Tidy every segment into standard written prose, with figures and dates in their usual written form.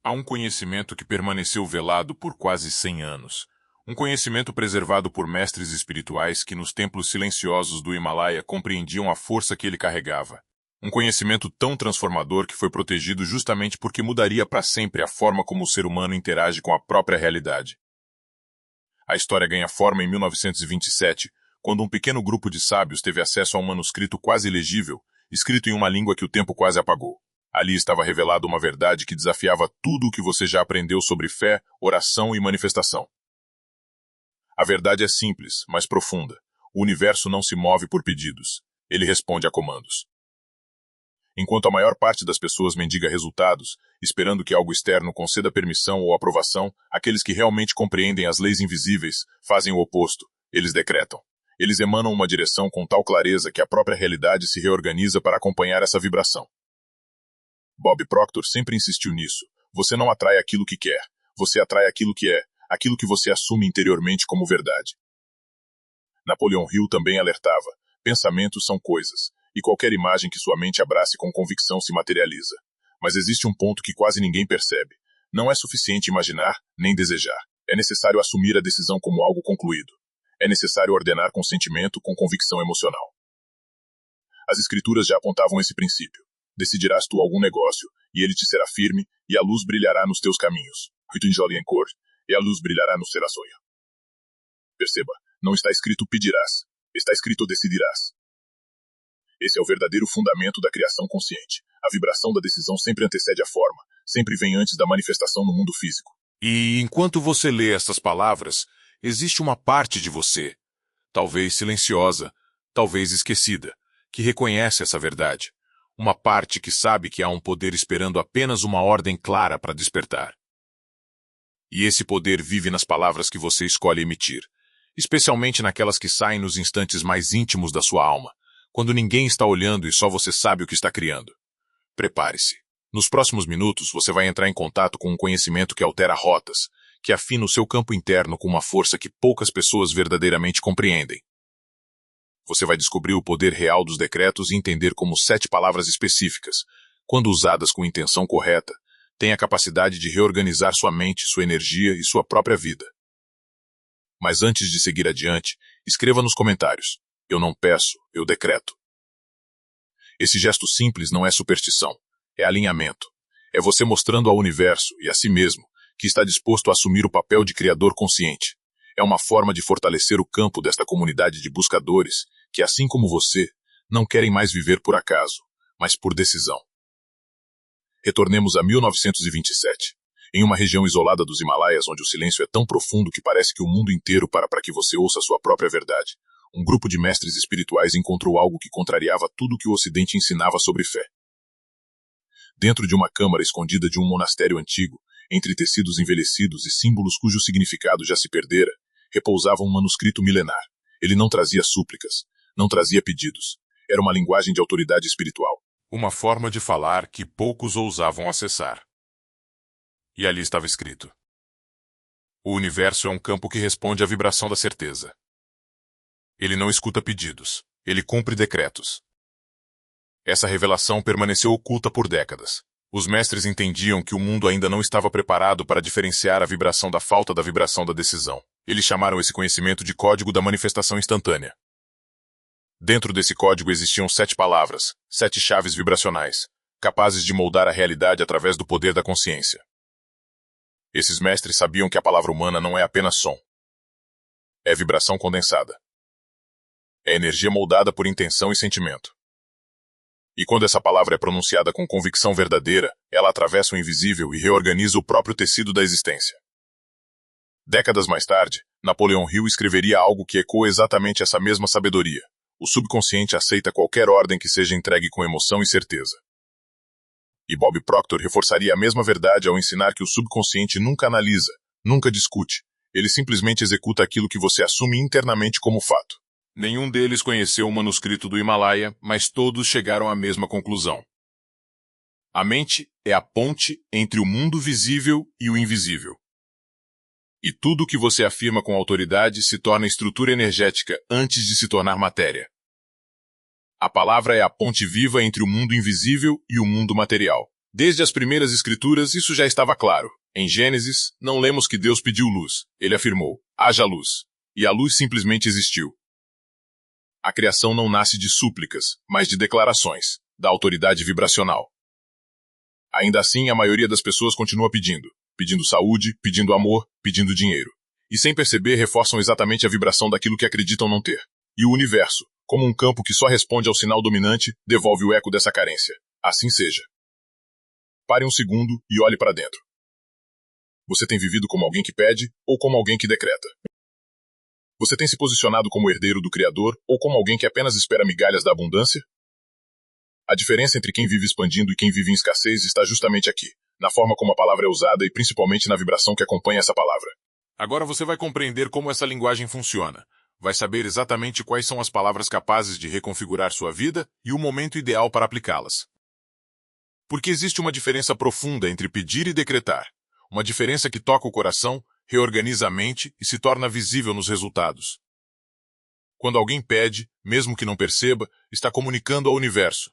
Há um conhecimento que permaneceu velado por quase 100 anos. Um conhecimento preservado por mestres espirituais que nos templos silenciosos do Himalaia compreendiam a força que ele carregava. Um conhecimento tão transformador que foi protegido justamente porque mudaria para sempre a forma como o ser humano interage com a própria realidade. A história ganha forma em 1927, quando um pequeno grupo de sábios teve acesso a um manuscrito quase ilegível, escrito em uma língua que o tempo quase apagou. Ali estava revelada uma verdade que desafiava tudo o que você já aprendeu sobre fé, oração e manifestação. A verdade é simples, mas profunda. O universo não se move por pedidos. Ele responde a comandos. Enquanto a maior parte das pessoas mendiga resultados, esperando que algo externo conceda permissão ou aprovação, aqueles que realmente compreendem as leis invisíveis fazem o oposto. Eles decretam. Eles emanam uma direção com tal clareza que a própria realidade se reorganiza para acompanhar essa vibração. Bob Proctor sempre insistiu nisso. Você não atrai aquilo que quer. Você atrai aquilo que é, aquilo que você assume interiormente como verdade. Napoleon Hill também alertava. Pensamentos são coisas, e qualquer imagem que sua mente abrace com convicção se materializa. Mas existe um ponto que quase ninguém percebe. Não é suficiente imaginar, nem desejar. É necessário assumir a decisão como algo concluído. É necessário ordenar com sentimento, com convicção emocional. As escrituras já apontavam esse princípio. Decidirás tu algum negócio, e ele te será firme, e a luz brilhará nos teus caminhos. E a luz brilhará no seraçoia. Perceba, não está escrito pedirás, está escrito decidirás. Esse é o verdadeiro fundamento da criação consciente. A vibração da decisão sempre antecede a forma, sempre vem antes da manifestação no mundo físico. E enquanto você lê estas palavras, existe uma parte de você, talvez silenciosa, talvez esquecida, que reconhece essa verdade. Uma parte que sabe que há um poder esperando apenas uma ordem clara para despertar. E esse poder vive nas palavras que você escolhe emitir, especialmente naquelas que saem nos instantes mais íntimos da sua alma, quando ninguém está olhando e só você sabe o que está criando. Prepare-se. Nos próximos minutos, você vai entrar em contato com um conhecimento que altera rotas, que afina o seu campo interno com uma força que poucas pessoas verdadeiramente compreendem. Você vai descobrir o poder real dos decretos e entender como 7 palavras específicas, quando usadas com intenção correta, têm a capacidade de reorganizar sua mente, sua energia e sua própria vida. Mas antes de seguir adiante, escreva nos comentários. Eu não peço, eu decreto. Esse gesto simples não é superstição, é alinhamento. É você mostrando ao universo e a si mesmo que está disposto a assumir o papel de criador consciente. É uma forma de fortalecer o campo desta comunidade de buscadores que, assim como você, não querem mais viver por acaso, mas por decisão. Retornemos a 1927, em uma região isolada dos Himalaias onde o silêncio é tão profundo que parece que o mundo inteiro para que você ouça a sua própria verdade. Um grupo de mestres espirituais encontrou algo que contrariava tudo o que o Ocidente ensinava sobre fé. Dentro de uma câmara escondida de um monastério antigo, entre tecidos envelhecidos e símbolos cujo significado já se perdera, repousava um manuscrito milenar. Ele não trazia súplicas, não trazia pedidos. Era uma linguagem de autoridade espiritual. Uma forma de falar que poucos ousavam acessar. E ali estava escrito: o universo é um campo que responde à vibração da certeza. Ele não escuta pedidos, ele cumpre decretos. Essa revelação permaneceu oculta por décadas. Os mestres entendiam que o mundo ainda não estava preparado para diferenciar a vibração da falta da vibração da decisão. Eles chamaram esse conhecimento de código da manifestação instantânea. Dentro desse código existiam 7 palavras, 7 chaves vibracionais, capazes de moldar a realidade através do poder da consciência. Esses mestres sabiam que a palavra humana não é apenas som. É vibração condensada. É energia moldada por intenção e sentimento. E quando essa palavra é pronunciada com convicção verdadeira, ela atravessa o invisível e reorganiza o próprio tecido da existência. Décadas mais tarde, Napoleon Hill escreveria algo que ecoa exatamente essa mesma sabedoria. O subconsciente aceita qualquer ordem que seja entregue com emoção e certeza. E Bob Proctor reforçaria a mesma verdade ao ensinar que o subconsciente nunca analisa, nunca discute. Ele simplesmente executa aquilo que você assume internamente como fato. Nenhum deles conheceu o manuscrito do Himalaia, mas todos chegaram à mesma conclusão. A mente é a ponte entre o mundo visível e o invisível. E tudo o que você afirma com autoridade se torna estrutura energética antes de se tornar matéria. A palavra é a ponte viva entre o mundo invisível e o mundo material. Desde as primeiras escrituras, isso já estava claro. Em Gênesis, não lemos que Deus pediu luz. Ele afirmou, haja luz. E a luz simplesmente existiu. A criação não nasce de súplicas, mas de declarações, da autoridade vibracional. Ainda assim, a maioria das pessoas continua pedindo. Pedindo saúde, pedindo amor, pedindo dinheiro. E sem perceber, reforçam exatamente a vibração daquilo que acreditam não ter. E o universo, como um campo que só responde ao sinal dominante, devolve o eco dessa carência. Assim seja. Pare um segundo e olhe para dentro. Você tem vivido como alguém que pede ou como alguém que decreta? Você tem se posicionado como herdeiro do Criador ou como alguém que apenas espera migalhas da abundância? A diferença entre quem vive expandindo e quem vive em escassez está justamente aqui, na forma como a palavra é usada e principalmente na vibração que acompanha essa palavra. Agora você vai compreender como essa linguagem funciona. Vai saber exatamente quais são as palavras capazes de reconfigurar sua vida e o momento ideal para aplicá-las. Porque existe uma diferença profunda entre pedir e decretar. Uma diferença que toca o coração, reorganiza a mente e se torna visível nos resultados. Quando alguém pede, mesmo que não perceba, está comunicando ao universo.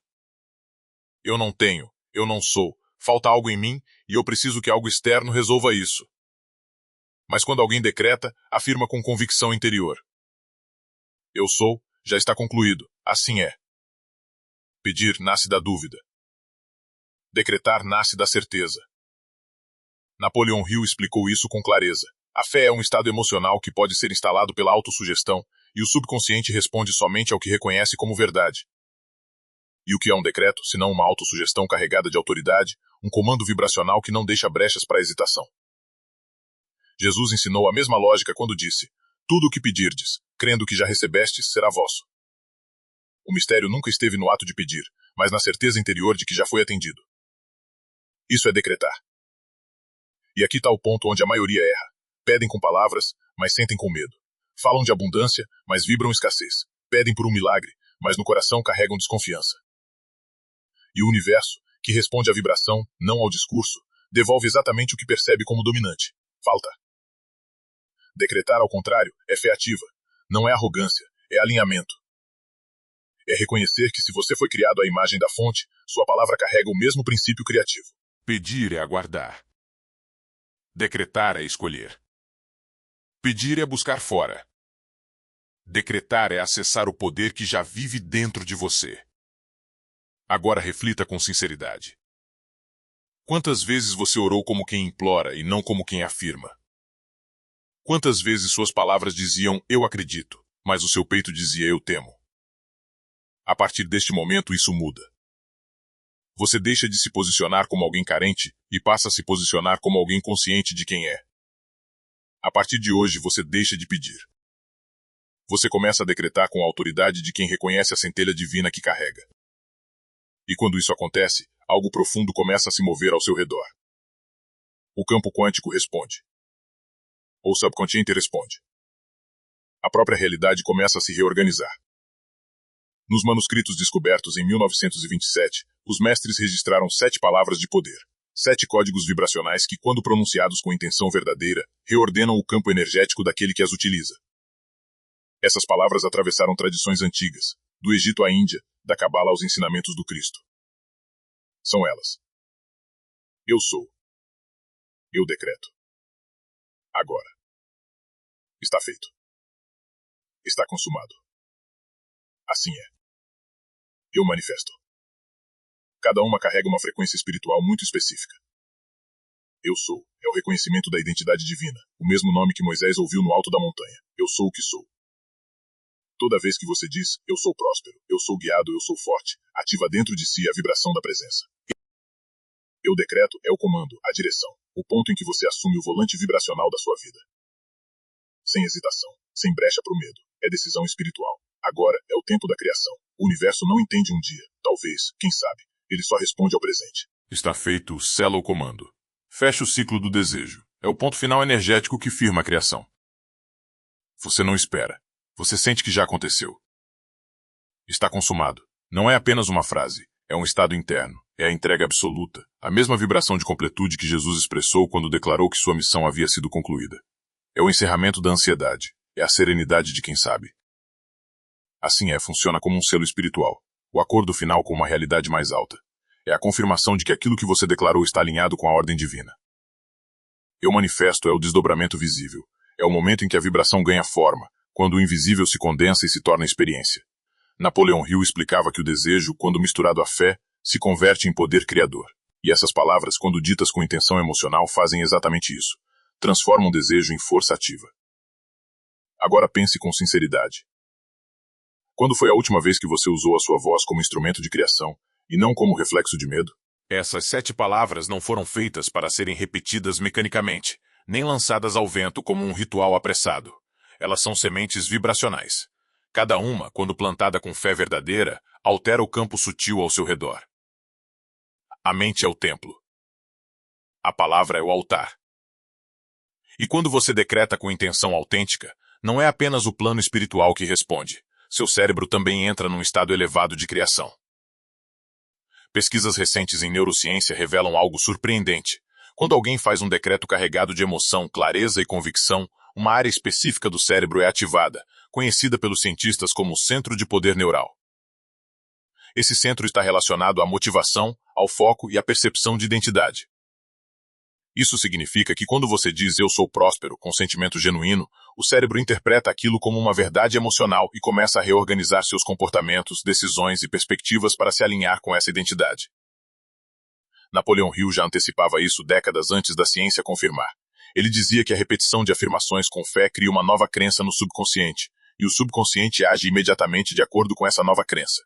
Eu não tenho, eu não sou, falta algo em mim e eu preciso que algo externo resolva isso. Mas quando alguém decreta, afirma com convicção interior. Eu sou, já está concluído, assim é. Pedir nasce da dúvida. Decretar nasce da certeza. Napoleon Hill explicou isso com clareza. A fé é um estado emocional que pode ser instalado pela autossugestão e o subconsciente responde somente ao que reconhece como verdade. E o que é um decreto, senão uma autossugestão carregada de autoridade, um comando vibracional que não deixa brechas para hesitação? Jesus ensinou a mesma lógica quando disse, tudo o que pedirdes, crendo que já recebestes, será vosso. O mistério nunca esteve no ato de pedir, mas na certeza interior de que já foi atendido. Isso é decretar. E aqui está o ponto onde a maioria erra. Pedem com palavras, mas sentem com medo. Falam de abundância, mas vibram escassez. Pedem por um milagre, mas no coração carregam desconfiança. E o universo, que responde à vibração, não ao discurso, devolve exatamente o que percebe como dominante. Falta. Decretar, ao contrário, é fé ativa. Não é arrogância, é alinhamento. É reconhecer que se você foi criado à imagem da fonte, sua palavra carrega o mesmo princípio criativo. Pedir é aguardar. Decretar é escolher. Pedir é buscar fora. Decretar é acessar o poder que já vive dentro de você. Agora reflita com sinceridade. Quantas vezes você orou como quem implora e não como quem afirma? Quantas vezes suas palavras diziam, eu acredito, mas o seu peito dizia, eu temo? A partir deste momento, isso muda. Você deixa de se posicionar como alguém carente e passa a se posicionar como alguém consciente de quem é. A partir de hoje, você deixa de pedir. Você começa a decretar com a autoridade de quem reconhece a centelha divina que carrega. E quando isso acontece, algo profundo começa a se mover ao seu redor. O campo quântico responde. O subconsciente responde. A própria realidade começa a se reorganizar. Nos manuscritos descobertos em 1927, os mestres registraram 7 palavras de poder, 7 códigos vibracionais que, quando pronunciados com intenção verdadeira, reordenam o campo energético daquele que as utiliza. Essas palavras atravessaram tradições antigas, do Egito à Índia, da Cabala aos ensinamentos do Cristo. São elas. Eu sou. Eu decreto. Agora. Está feito. Está consumado. Assim é. Eu manifesto. Cada uma carrega uma frequência espiritual muito específica. Eu sou é o reconhecimento da identidade divina, o mesmo nome que Moisés ouviu no alto da montanha. Eu sou o que sou. Toda vez que você diz, eu sou próspero, eu sou guiado, eu sou forte, ativa dentro de si a vibração da presença. Eu decreto é o comando, a direção, o ponto em que você assume o volante vibracional da sua vida. Sem hesitação, sem brecha para o medo, é decisão espiritual. Agora é o tempo da criação. O universo não entende um dia, talvez, quem sabe, ele só responde ao presente. Está feito, sela o comando. Fecha o ciclo do desejo. É o ponto final energético que firma a criação. Você não espera. Você sente que já aconteceu. Está consumado. Não é apenas uma frase. É um estado interno. É a entrega absoluta. A mesma vibração de completude que Jesus expressou quando declarou que sua missão havia sido concluída. É o encerramento da ansiedade. É a serenidade de quem sabe. Assim funciona como um selo espiritual. O acordo final com uma realidade mais alta. É a confirmação de que aquilo que você declarou está alinhado com a ordem divina. Eu manifesto é o desdobramento visível. É o momento em que a vibração ganha forma, quando o invisível se condensa e se torna experiência. Napoleão Hill explicava que o desejo, quando misturado à fé, se converte em poder criador. E essas palavras, quando ditas com intenção emocional, fazem exatamente isso. Transformam o desejo em força ativa. Agora pense com sinceridade. Quando foi a última vez que você usou a sua voz como instrumento de criação, e não como reflexo de medo? Essas 7 palavras não foram feitas para serem repetidas mecanicamente, nem lançadas ao vento como um ritual apressado. Elas são sementes vibracionais. Cada uma, quando plantada com fé verdadeira, altera o campo sutil ao seu redor. A mente é o templo. A palavra é o altar. E quando você decreta com intenção autêntica, não é apenas o plano espiritual que responde. Seu cérebro também entra num estado elevado de criação. Pesquisas recentes em neurociência revelam algo surpreendente. Quando alguém faz um decreto carregado de emoção, clareza e convicção, uma área específica do cérebro é ativada, conhecida pelos cientistas como centro de poder neural. Esse centro está relacionado à motivação, ao foco e à percepção de identidade. Isso significa que quando você diz "eu sou próspero" com sentimento genuíno, o cérebro interpreta aquilo como uma verdade emocional e começa a reorganizar seus comportamentos, decisões e perspectivas para se alinhar com essa identidade. Napoleão Hill já antecipava isso décadas antes da ciência confirmar. Ele dizia que a repetição de afirmações com fé cria uma nova crença no subconsciente, e o subconsciente age imediatamente de acordo com essa nova crença.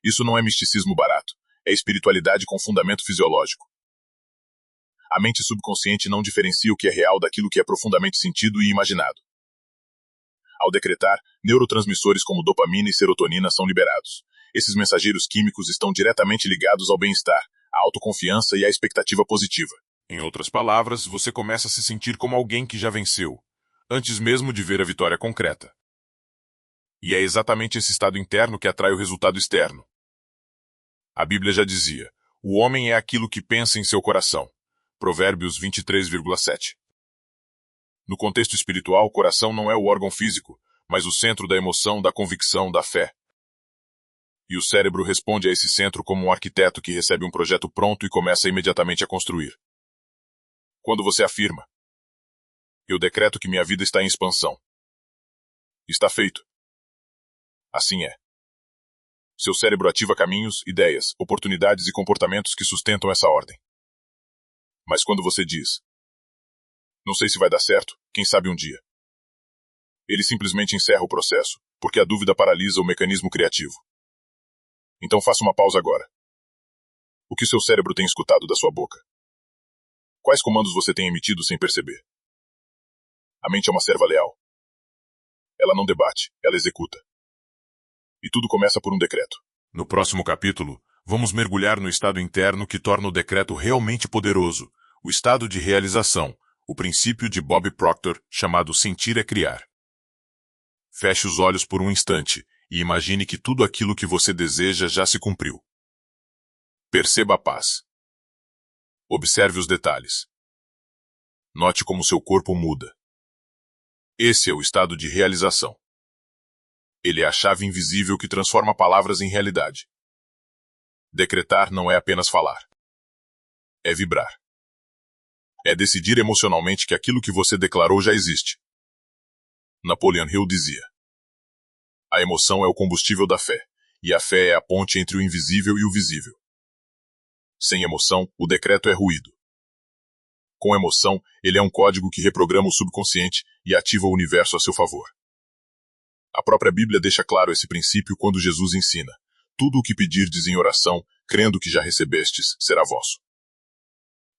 Isso não é misticismo barato, é espiritualidade com fundamento fisiológico. A mente subconsciente não diferencia o que é real daquilo que é profundamente sentido e imaginado. Ao decretar, neurotransmissores como dopamina e serotonina são liberados. Esses mensageiros químicos estão diretamente ligados ao bem-estar, à autoconfiança e à expectativa positiva. Em outras palavras, você começa a se sentir como alguém que já venceu, antes mesmo de ver a vitória concreta. E é exatamente esse estado interno que atrai o resultado externo. A Bíblia já dizia: o homem é aquilo que pensa em seu coração. Provérbios 23,7. No contexto espiritual, o coração não é o órgão físico, mas o centro da emoção, da convicção, da fé. E o cérebro responde a esse centro como um arquiteto que recebe um projeto pronto e começa imediatamente a construir. Quando você afirma: eu decreto que minha vida está em expansão. Está feito. Assim é. Seu cérebro ativa caminhos, ideias, oportunidades e comportamentos que sustentam essa ordem. Mas quando você diz: não sei se vai dar certo, quem sabe um dia, ele simplesmente encerra o processo, porque a dúvida paralisa o mecanismo criativo. Então faça uma pausa agora. O que seu cérebro tem escutado da sua boca? Quais comandos você tem emitido sem perceber? A mente é uma serva leal. Ela não debate, ela executa. E tudo começa por um decreto. No próximo capítulo, vamos mergulhar no estado interno que torna o decreto realmente poderoso, o estado de realização, o princípio de Bob Proctor chamado sentir é criar. Feche os olhos por um instante e imagine que tudo aquilo que você deseja já se cumpriu. Perceba a paz. Observe os detalhes. Note como seu corpo muda. Esse é o estado de realização. Ele é a chave invisível que transforma palavras em realidade. Decretar não é apenas falar. É vibrar. É decidir emocionalmente que aquilo que você declarou já existe. Napoleão Hill dizia: a emoção é o combustível da fé, e a fé é a ponte entre o invisível e o visível. Sem emoção, o decreto é ruído. Com emoção, ele é um código que reprograma o subconsciente e ativa o universo a seu favor. A própria Bíblia deixa claro esse princípio quando Jesus ensina: tudo o que pedirdes em oração, crendo que já recebestes, será vosso.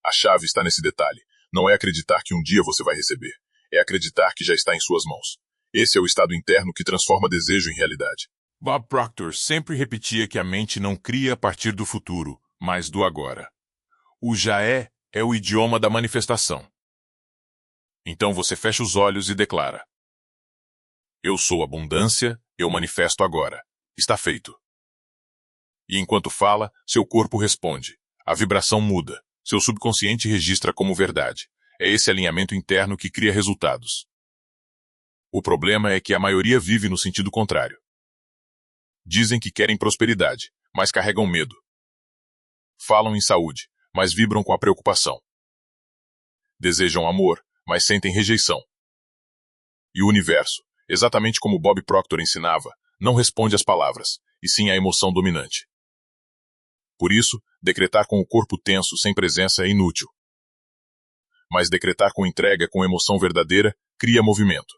A chave está nesse detalhe. Não é acreditar que um dia você vai receber. É acreditar que já está em suas mãos. Esse é o estado interno que transforma desejo em realidade. Bob Proctor sempre repetia que a mente não cria a partir do futuro, mas do agora. O já é o idioma da manifestação. Então você fecha os olhos e declara: eu sou abundância, eu manifesto agora. Está feito. E enquanto fala, seu corpo responde. A vibração muda. Seu subconsciente registra como verdade. É esse alinhamento interno que cria resultados. O problema é que a maioria vive no sentido contrário. Dizem que querem prosperidade, mas carregam medo. falam em saúde, mas vibram com a preocupação. Desejam amor, mas sentem rejeição. E o universo, exatamente como Bob Proctor ensinava, não responde às palavras, e sim à emoção dominante. Por isso, decretar com o corpo tenso sem presença é inútil. Mas decretar com entrega, com emoção verdadeira, cria movimento.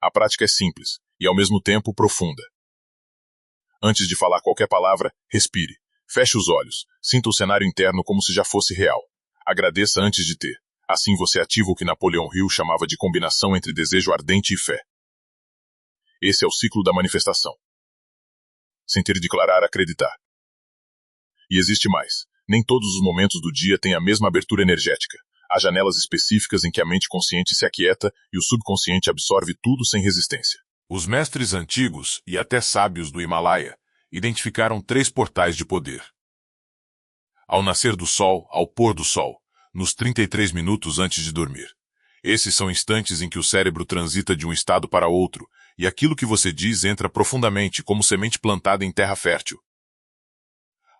A prática é simples e, ao mesmo tempo, profunda. Antes de falar qualquer palavra, respire. Feche os olhos. Sinta o cenário interno como se já fosse real. Agradeça antes de ter. Assim você ativa o que Napoleão Hill chamava de combinação entre desejo ardente e fé. Esse é o ciclo da manifestação. Sentir, declarar, acreditar. E existe mais. Nem todos os momentos do dia têm a mesma abertura energética. Há janelas específicas em que a mente consciente se aquieta e o subconsciente absorve tudo sem resistência. Os mestres antigos e até sábios do Himalaia identificaram 3 portais de poder. Ao nascer do sol, ao pôr do sol, nos 33 minutos antes de dormir. Esses são instantes em que o cérebro transita de um estado para outro e aquilo que você diz entra profundamente como semente plantada em terra fértil.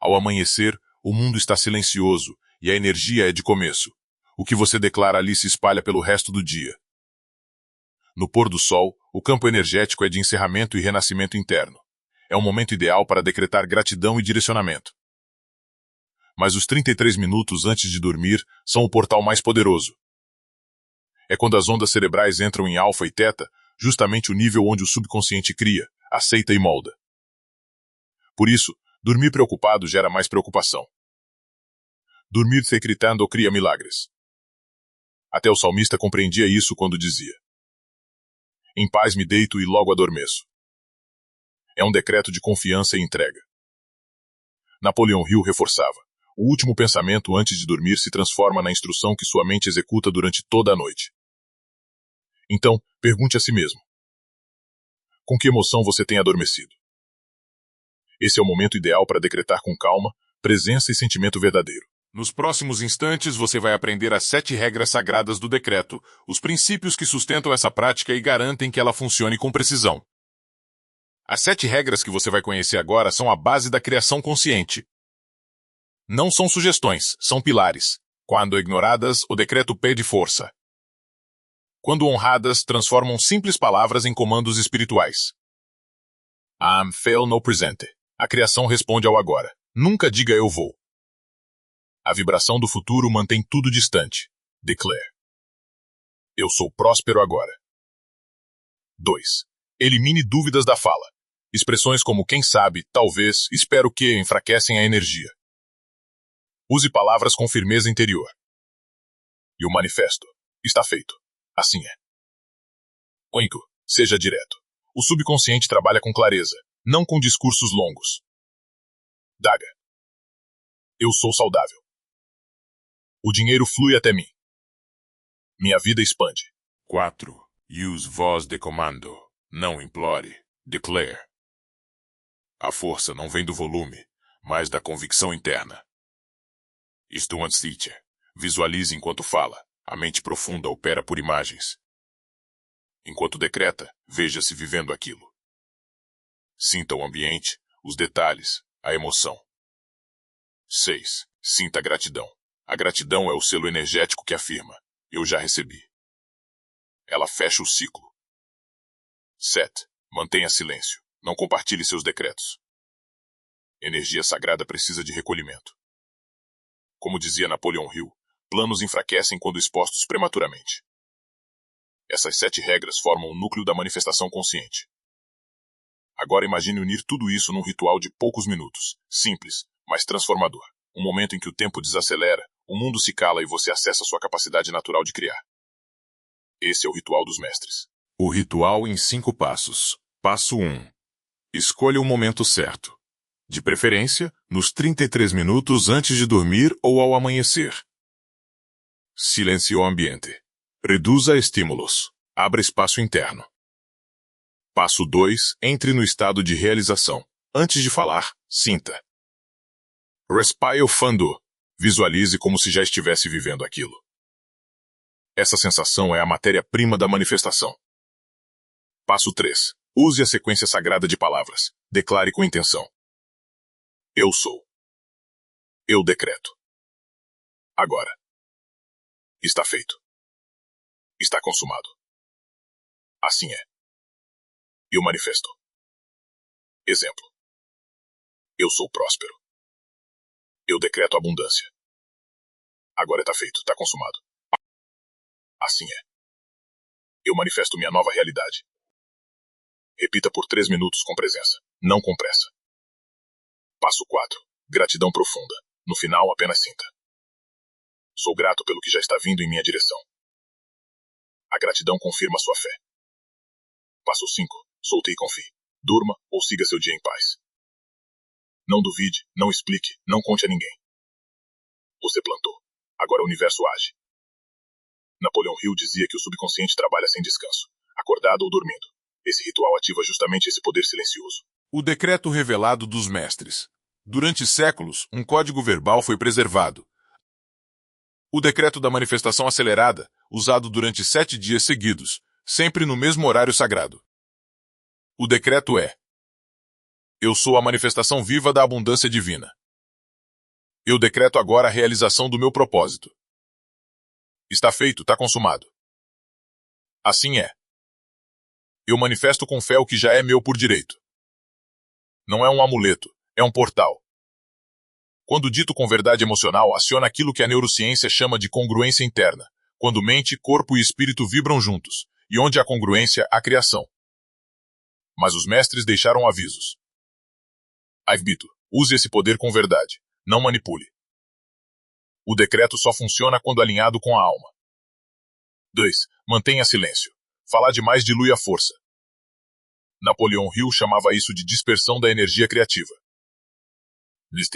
Ao amanhecer, o mundo está silencioso e a energia é de começo. O que você declara ali se espalha pelo resto do dia. No pôr do sol, o campo energético é de encerramento e renascimento interno. É um momento ideal para decretar gratidão e direcionamento. Mas os 33 minutos antes de dormir são o portal mais poderoso. É quando as ondas cerebrais entram em alfa e teta, justamente o nível onde o subconsciente cria, aceita e molda. Por isso, dormir preocupado gera mais preocupação. Dormir decretando cria milagres. Até o salmista compreendia isso quando dizia: em paz me deito e logo adormeço. É um decreto de confiança e entrega. Napoleão Hill reforçava: o último pensamento antes de dormir se transforma na instrução que sua mente executa durante toda a noite. Então, pergunte a si mesmo: com que emoção você tem adormecido? Esse é o momento ideal para decretar com calma, presença e sentimento verdadeiro. Nos próximos instantes, você vai aprender as 7 regras sagradas do decreto, os princípios que sustentam essa prática e garantem que ela funcione com precisão. As 7 regras que você vai conhecer agora são a base da criação consciente. Não são sugestões, são pilares. Quando ignoradas, o decreto perde força. Quando honradas, transformam simples palavras em comandos espirituais. Am fail no presente. A criação responde ao agora. Nunca diga eu vou. A vibração do futuro mantém tudo distante. Declare. Eu sou próspero agora. 2. Elimine dúvidas da fala. Expressões como quem sabe, talvez, espero que enfraquecem a energia. Use palavras com firmeza interior. E o manifesto. Está feito. Assim é. 5. Seja direto. O subconsciente trabalha com clareza, não com discursos longos. Daga. Eu sou saudável. O dinheiro flui até mim. Minha vida expande. 4. Use voz de comando. Não implore. Declare. A força não vem do volume, mas da convicção interna. Isto antes, teacher. Visualize enquanto fala. A mente profunda opera por imagens. Enquanto decreta, veja-se vivendo aquilo. Sinta o ambiente, os detalhes, a emoção. 6. Sinta a gratidão. A gratidão é o selo energético que afirma: eu já recebi. Ela fecha o ciclo. 7. Mantenha silêncio. Não compartilhe seus decretos. Energia sagrada precisa de recolhimento. Como dizia Napoleão Hill, planos enfraquecem quando expostos prematuramente. Essas 7 regras formam o núcleo da manifestação consciente. Agora imagine unir tudo isso num ritual de poucos minutos, simples, mas transformador. Um momento em que o tempo desacelera, o mundo se cala e você acessa sua capacidade natural de criar. Esse é o ritual dos mestres. O ritual em 5 passos. Passo 1. Escolha o momento certo. De preferência, nos 33 minutos antes de dormir ou ao amanhecer. Silencie o ambiente. Reduza estímulos. Abra espaço interno. Passo 2. Entre no estado de realização. Antes de falar, sinta. Respire fundo. Visualize como se já estivesse vivendo aquilo. Essa sensação é a matéria-prima da manifestação. Passo 3. Use a sequência sagrada de palavras. Declare com intenção. Eu sou. Eu decreto. Agora. Está feito. Está consumado. Assim é. Eu manifesto. Exemplo. Eu sou próspero. Eu decreto abundância. Agora está feito, está consumado. Assim é. Eu manifesto minha nova realidade. Repita por 3 minutos com presença, não com pressa. Passo 4. Gratidão profunda. No final, apenas sinta. Sou grato pelo que já está vindo em minha direção. A gratidão confirma sua fé. Passo 5. Solte e confie. Durma ou siga seu dia em paz. Não duvide, não explique, não conte a ninguém. Você plantou. Agora o universo age. Napoleão Hill dizia que o subconsciente trabalha sem descanso, acordado ou dormindo. Esse ritual ativa justamente esse poder silencioso. O decreto revelado dos mestres. Durante séculos, um código verbal foi preservado. O decreto da manifestação acelerada, usado durante 7 dias seguidos, sempre no mesmo horário sagrado. O decreto é: eu sou a manifestação viva da abundância divina. Eu decreto agora a realização do meu propósito. Está feito, está consumado. Assim é. Eu manifesto com fé o que já é meu por direito. Não é um amuleto, é um portal. Quando dito com verdade emocional, aciona aquilo que a neurociência chama de congruência interna, quando mente, corpo e espírito vibram juntos, e onde há congruência, há criação. Mas os mestres deixaram avisos. Aivbito, use esse poder com verdade, não manipule. O decreto só funciona quando alinhado com a alma. 2. Mantenha silêncio. Falar demais dilui a força. Napoleão Hill chamava isso de dispersão da energia criativa.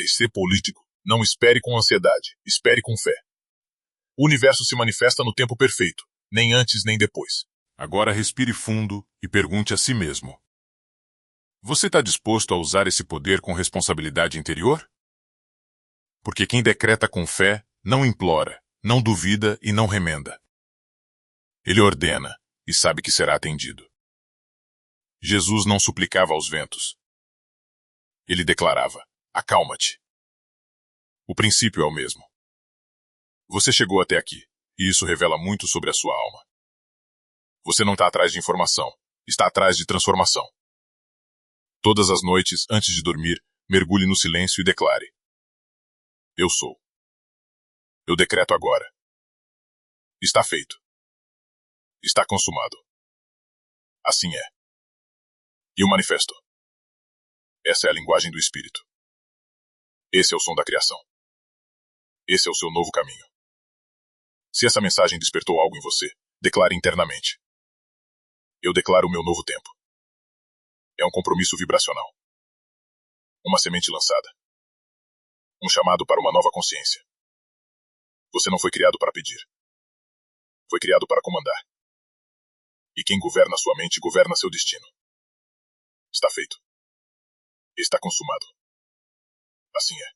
Ser político. Não espere com ansiedade, espere com fé. O universo se manifesta no tempo perfeito, nem antes nem depois. Agora respire fundo e pergunte a si mesmo. Você está disposto a usar esse poder com responsabilidade interior? Porque quem decreta com fé não implora, não duvida e não remenda. Ele ordena e sabe que será atendido. Jesus não suplicava aos ventos. Ele declarava: acalma-te. O princípio é o mesmo. Você chegou até aqui, e isso revela muito sobre a sua alma. Você não está atrás de informação, está atrás de transformação. Todas as noites, antes de dormir, mergulhe no silêncio e declare: eu sou. Eu decreto agora. Está feito. Está consumado. Assim é. E o manifesto. Essa é a linguagem do Espírito. Esse é o som da criação. Esse é o seu novo caminho. Se essa mensagem despertou algo em você, declare internamente: eu declaro o meu novo tempo. É um compromisso vibracional. Uma semente lançada. Um chamado para uma nova consciência. Você não foi criado para pedir. Foi criado para comandar. E quem governa sua mente governa seu destino. Está feito. Está consumado. Assim é.